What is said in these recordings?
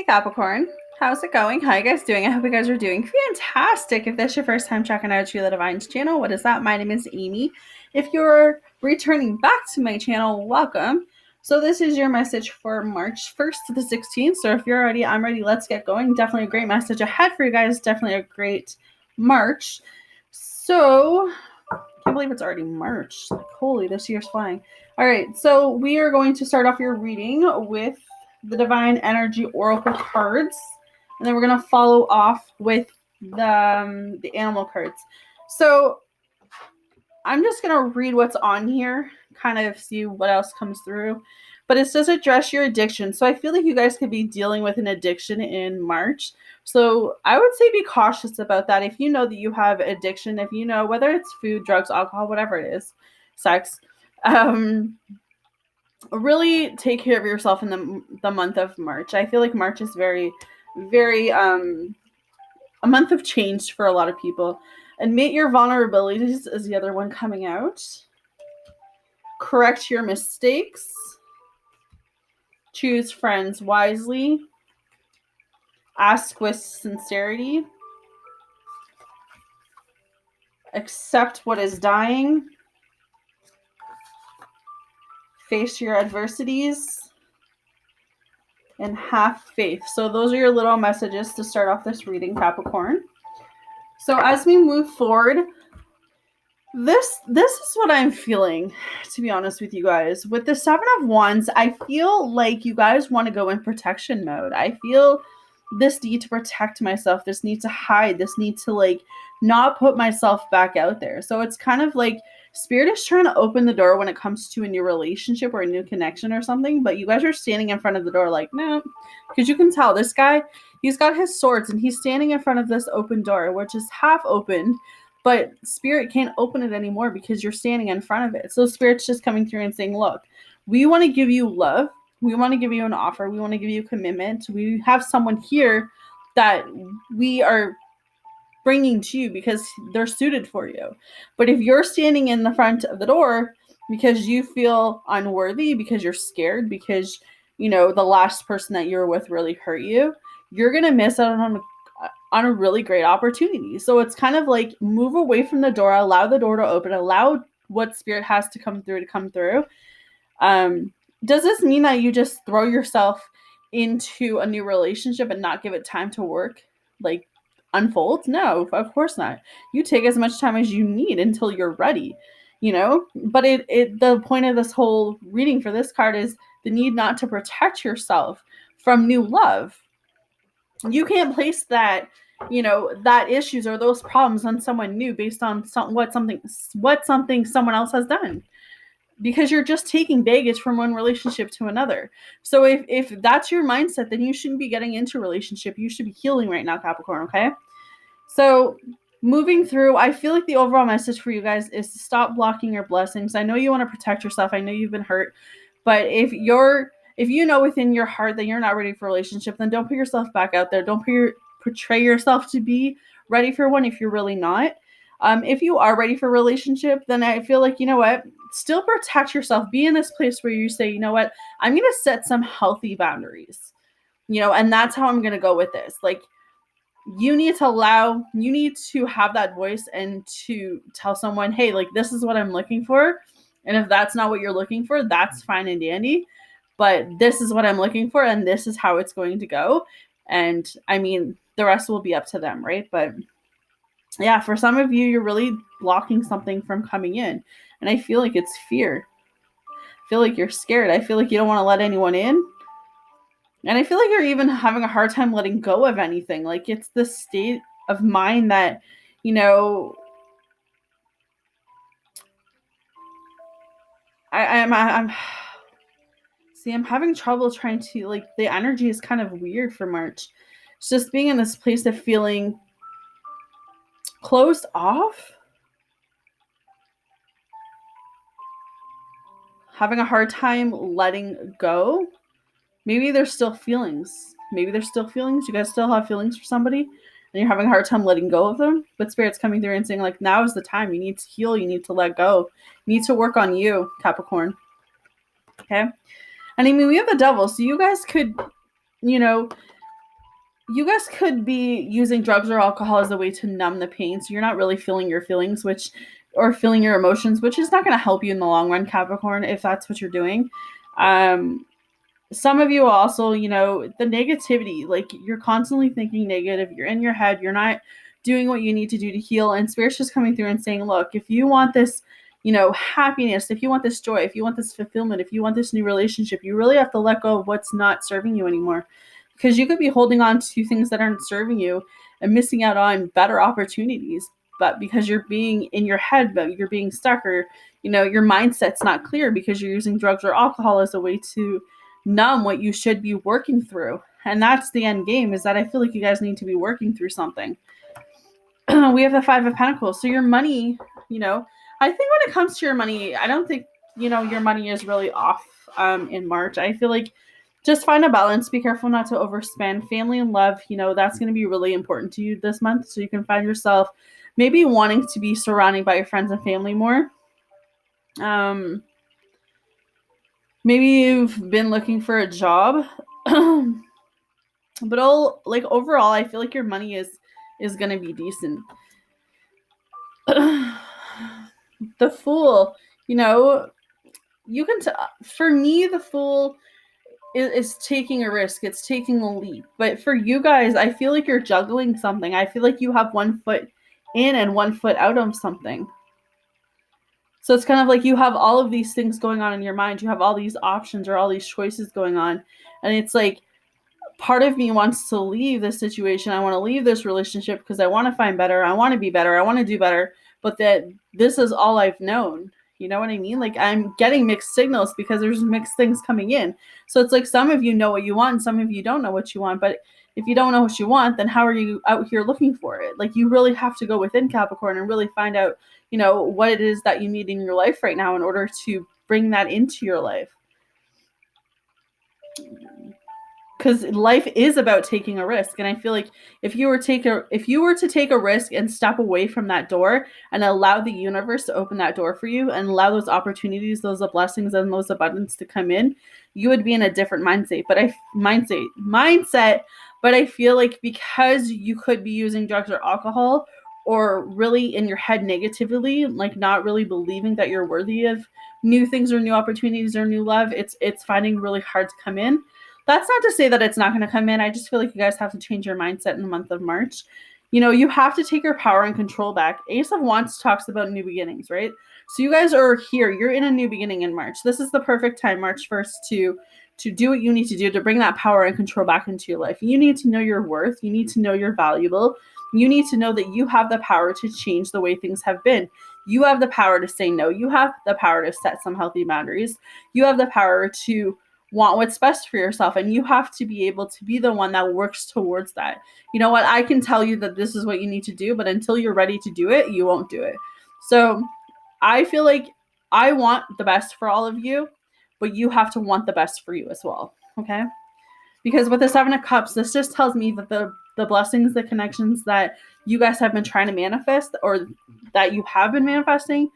Hey Capricorn, how's it going? How you guys doing? I hope you guys are doing fantastic. If this is your first time checking out Sheila Divine's channel, what is that? My name is Amy. If you're returning back to my channel, welcome. So this is your message for March 1st to the 16th. So if you're ready, I'm ready. Let's get going. Definitely a great message ahead for you guys. Definitely a great March. So I can't believe it's already March. Like, holy, this year's flying. All right, so we are going to start off your reading with the Divine Energy Oracle cards, and then we're going to follow off with the animal cards. So I'm just going to read what's on here, kind of see what else comes through. But it says address your addiction. So I feel like you guys could be dealing with an addiction in March. So I would say be cautious about that. If you know that you have addiction, if you know whether it's food, drugs, alcohol, whatever it is, sex, really take care of yourself in the month of March. I feel like March is very, very a month of change for a lot of people. Admit your vulnerabilities is the other one coming out. Correct your mistakes. Choose friends wisely. Ask with sincerity. Accept what is dying. Face your adversities. And have faith. So those are your little messages to start off this reading, Capricorn. So as we move forward, this is what I'm feeling, to be honest with you guys. With the Seven of Wands, I feel like you guys want to go in protection mode. I feel this need to protect myself, this need to hide, this need to like not put myself back out there. So it's kind of like Spirit is trying to open the door when it comes to a new relationship or a new connection or something, but you guys are standing in front of the door like, no, because you can tell this guy, he's got his swords and he's standing in front of this open door, which is half open, but Spirit can't open it anymore because you're standing in front of it. So Spirit's just coming through and saying, look, we want to give you love. We want to give you an offer. We want to give you commitment. We have someone here that we are bringing to you because they're suited for you. But if you're standing in the front of the door because you feel unworthy, because you're scared, because, you know, the last person that you're with really hurt you, you're going to miss out on a really great opportunity. So it's kind of like move away from the door, allow the door to open, allow what Spirit has to come through. Does this mean that you just throw yourself into a new relationship and not give it time to work, like unfold? No, of course not. You take as much time as you need until you're ready, you know? But the point of this whole reading for this card is the need not to protect yourself from new love. You can't place that, you know, that issues or those problems on someone new based on what something someone else has done, because you're just taking baggage from one relationship to another. So if that's your mindset, then you shouldn't be getting into a relationship. You should be healing right now, Capricorn, okay? So moving through, I feel like the overall message for you guys is to stop blocking your blessings. I know you want to protect yourself. I know you've been hurt, but if you know within your heart that you're not ready for a relationship, then don't put yourself back out there. Don't portray yourself to be ready for one if you're really not. If you are ready for a relationship, then I feel like, you know what, still protect yourself. Be in this place where you say, you know what, I'm going to set some healthy boundaries, you know, and that's how I'm going to go with this. Like, you need to have that voice and to tell someone, hey, like, this is what I'm looking for. And if that's not what you're looking for, that's fine and dandy. But this is what I'm looking for, and this is how it's going to go. And I mean, the rest will be up to them, right? But yeah, for some of you, you're really blocking something from coming in. And I feel like it's fear. I feel like you're scared. I feel like you don't want to let anyone in. And I feel like you're even having a hard time letting go of anything. Like, it's this state of mind that, you know, I'm see, I'm having trouble trying to, like, the energy is kind of weird for March. It's just being in this place of feeling closed off, having a hard time letting go. Maybe there's still feelings. You guys still have feelings for somebody, and you're having a hard time letting go of them. But Spirit's coming through and saying, like, now is the time. You need to heal. You need to let go. You need to work on you, Capricorn. Okay? And I mean, we have the Devil. So you guys could, you know, you guys could be using drugs or alcohol as a way to numb the pain. So you're not really feeling your feelings, or feeling your emotions, which is not going to help you in the long run, Capricorn, if that's what you're doing. Some of you also, the negativity, like you're constantly thinking negative, you're in your head, you're not doing what you need to do to heal. And Spirit's just coming through and saying, look, if you want this, happiness, if you want this joy, if you want this fulfillment, if you want this new relationship, you really have to let go of what's not serving you anymore. Because you could be holding on to things that aren't serving you and missing out on better opportunities. But because you're being in your head, but you're being stuck, or, your mindset's not clear because you're using drugs or alcohol as a way to numb what you should be working through. And that's the end game, is that I feel like you guys need to be working through something. We have the 5 of Pentacles. So your money, I think when it comes to your money, I don't think, your money is really off in March. I feel like just find a balance. Be careful not to overspend. Family and love, that's going to be really important to you this month. So you can find yourself maybe wanting to be surrounded by your friends and family more. Maybe you've been looking for a job. But overall, I feel like your money is going to be decent. The Fool, you can for me, the Fool is taking a risk. It's taking a leap. But for you guys, I feel like you're juggling something. I feel like you have one foot in and one foot out of something. So it's kind of like you have all of these things going on in your mind. You have all these options or all these choices going on. And it's like, part of me wants to leave this situation. I want to leave this relationship because I want to find better. I want to be better. I want to do better. But that this is all I've known. You know what I mean? Like, I'm getting mixed signals because there's mixed things coming in. So it's like some of you know what you want and some of you don't know what you want. But if you don't know what you want, then how are you out here looking for it? Like, you really have to go within, Capricorn, and really find out, what it is that you need in your life right now in order to bring that into your life. Because life is about taking a risk. And I feel like if you were to take a risk and step away from that door and allow the universe to open that door for you and allow those opportunities, those blessings, and those abundance to come in, you would be in a different mindset. But I feel like because you could be using drugs or alcohol, or really in your head negatively, like not really believing that you're worthy of new things or new opportunities or new love, it's finding really hard to come in. That's not to say that it's not going to come in. I just feel like you guys have to change your mindset in the month of March. You have to take your power and control back. Ace of Wands talks about new beginnings, right? So you guys are here. You're in a new beginning in March. This is the perfect time, March 1st, to do what you need to do to bring that power and control back into your life. You need to know your worth. You need to know you're valuable. You need to know that you have the power to change the way things have been. You have the power to say no. You have the power to set some healthy boundaries. You have the power to want what's best for yourself, and you have to be able to be the one that works towards that. You know what? I can tell you that this is what you need to do, but until you're ready to do it, you won't do it. So I feel like I want the best for all of you, but you have to want the best for you as well. Okay? Because with the 7 of Cups, this just tells me that the blessings, the connections that you guys have been trying to manifest, or that you have been manifesting,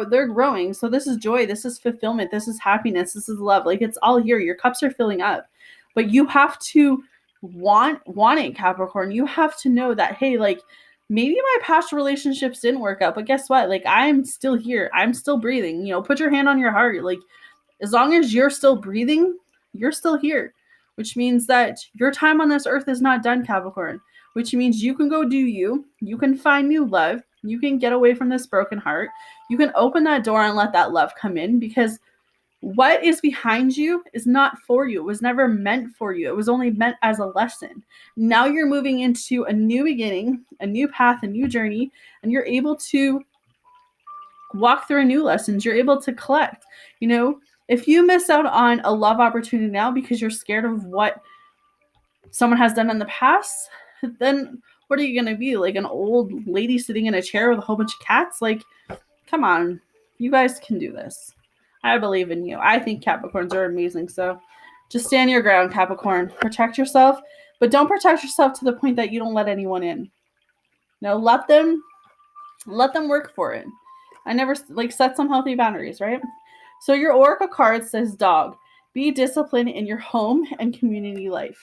they're growing. So this is joy. This is fulfillment. This is happiness. This is love. Like, it's all here. Your cups are filling up. But you have to want it, Capricorn. You have to know that, hey, like, maybe my past relationships didn't work out, but guess what? Like, I'm still here. I'm still breathing. Put your hand on your heart. Like, as long as you're still breathing, you're still here. Which means that your time on this earth is not done, Capricorn. Which means you can go do you. You can find new love. You can get away from this broken heart. You can open that door and let that love come in, because what is behind you is not for you. It was never meant for you. It was only meant as a lesson. Now you're moving into a new beginning, a new path, a new journey, and you're able to walk through new lessons. You're able to collect. If you miss out on a love opportunity now because you're scared of what someone has done in the past, then what are you going to be? Like an old lady sitting in a chair with a whole bunch of cats? Like, come on. You guys can do this. I believe in you. I think Capricorns are amazing. So just stand your ground, Capricorn. Protect yourself, but don't protect yourself to the point that you don't let anyone in. Let them work for it. I never set some healthy boundaries, right? So your Oracle card says dog. Be disciplined in your home and community life.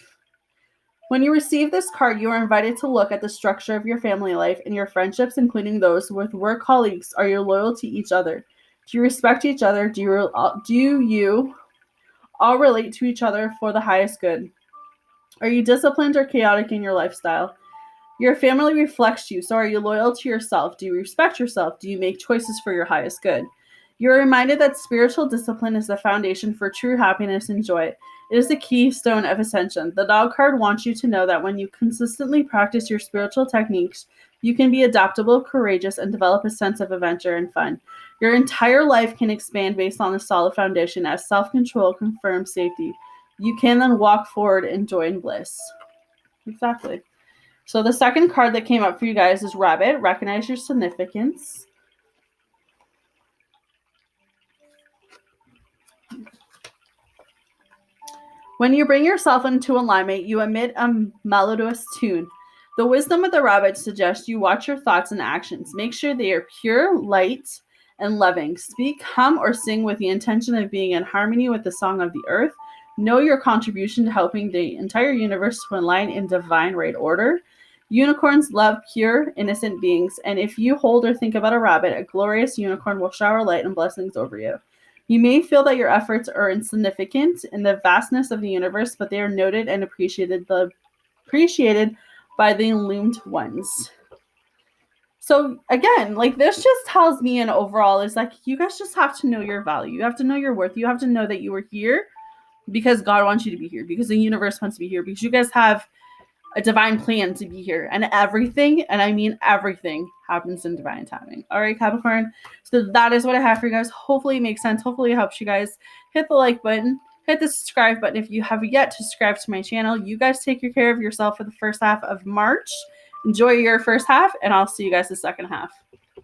When you receive this card, you are invited to look at the structure of your family life and your friendships, including those with work colleagues. Are you loyal to each other? Do you respect each other? Do you all relate to each other for the highest good? Are you disciplined or chaotic in your lifestyle? Your family reflects you, so are you loyal to yourself? Do you respect yourself? Do you make choices for your highest good? You're reminded that spiritual discipline is the foundation for true happiness and joy. It is the keystone of ascension. The dog card wants you to know that when you consistently practice your spiritual techniques, you can be adaptable, courageous, and develop a sense of adventure and fun. Your entire life can expand based on a solid foundation as self-control confirms safety. You can then walk forward in joy and bliss. Exactly. So the second card that came up for you guys is Rabbit. Recognize your significance. When you bring yourself into alignment, you emit a melodious tune. The wisdom of the rabbit suggests you watch your thoughts and actions. Make sure they are pure, light, and loving. Speak, hum, or sing with the intention of being in harmony with the song of the earth. Know your contribution to helping the entire universe to align in divine right order. Unicorns love pure, innocent beings, and if you hold or think about a rabbit, a glorious unicorn will shower light and blessings over you. You may feel that your efforts are insignificant in the vastness of the universe, but they are noted and appreciated by the illumined ones. So again, like this just tells me and overall is like you guys just have to know your value. You have to know your worth. You have to know that you are here because God wants you to be here, because the universe wants to be here, because you guys have a divine plan to be here, and everything, and I mean everything, happens in divine timing. All right, Capricorn. So that is what I have for you guys. Hopefully it makes sense. Hopefully it helps you guys. Hit the like button. Hit the subscribe button if you have yet to subscribe to my channel. You guys take care of yourself for the first half of March. Enjoy your first half, and I'll see you guys the second half.